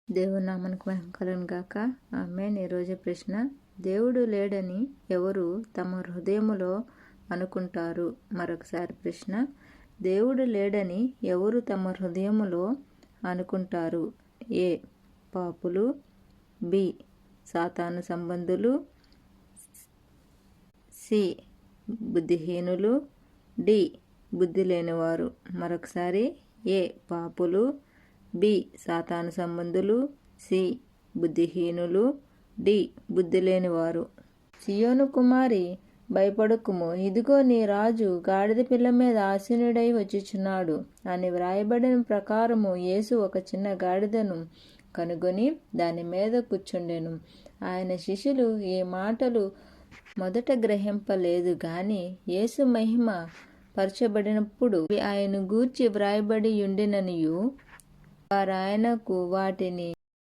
దేవుని నామానికి మహిమ కలుగును గాక. ఆమేన్. ఈరోజు ప్రశ్న, దేవుడు లేడని ఎవరు తమ హృదయములో అనుకుంటారు? మరొకసారి ప్రశ్న, దేవుడు లేడని ఎవరు తమ హృదయములో అనుకుంటారు? ఏ పాపులు, బి సాతాను సంబంధులు, సి బుద్ధిహీనులు, డి బుద్ధి లేనివారు. మరొకసారి, ఏ పాపులు, బి సాతాను సంబంధులు, సి బుద్ధిహీనులు, డి బుద్ధి లేనివారు. సియోను కుమారి, భయపడకుము, ఇదిగో నీ రాజు గాడిద పిల్ల మీద ఆసీనుడై వచ్చుచున్నాడు అని వ్రాయబడిన ప్రకారము యేసు ఒక చిన్న గాడిదను కనుగొని దాని మీద కూర్చుండెను. ఆయన శిష్యులు ఈ మాటలు మొదట గ్రహింపలేదు గాని యేసు మహిమ పరచబడినప్పుడు ఆయన గూర్చి వ్రాయబడి యుండిననియు వారాయనకు వాటిని